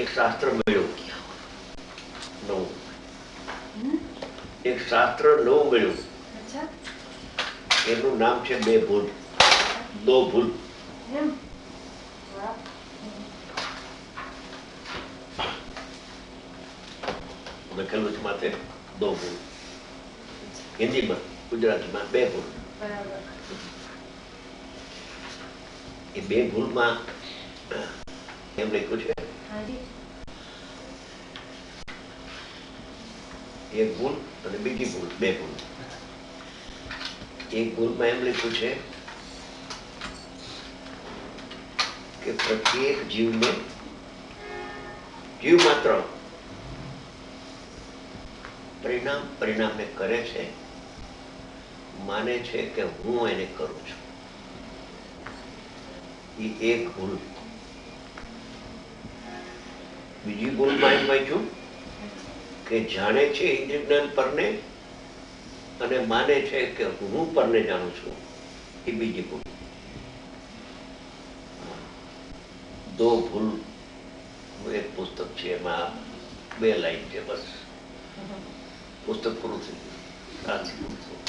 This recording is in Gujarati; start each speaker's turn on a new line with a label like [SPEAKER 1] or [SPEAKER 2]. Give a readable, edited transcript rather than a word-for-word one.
[SPEAKER 1] એક શાસ્ત્ર મળ્યું નવું, એક શાસ્ત્ર નવું મળ્યું, એનું નામ છે બે ભૂલ, દો ભૂલ. લખેલું છે માથે દો ભૂલ, હિન્દીમાં, ગુજરાતીમાં બે ભૂલ. એ બે ભૂલમાં એમ લખ્યું છે એક ભૂલ અને બીજી ભૂલ, બે ભૂલ. એક ભૂલમાં એમ લખ્યું છે કે પ્રત્યેક જીવને, જીવ માત્ર પરિણામને કરે છે, માને છે કે હું એને કરું છું. એ એક ભૂલ. બીજી ભૂલમાં એમ વાંચ્યું કે જાણે છે ઇન્દ્રિય જ્ઞાન પરને અને માને છે કે હું પરને જાણું છું. એ બીજી ભૂલ. દો ભૂલ એક પુસ્તક છે, એમાં બે લાઈન છે બસ, પુસ્તક પૂરું થઈ ગયું.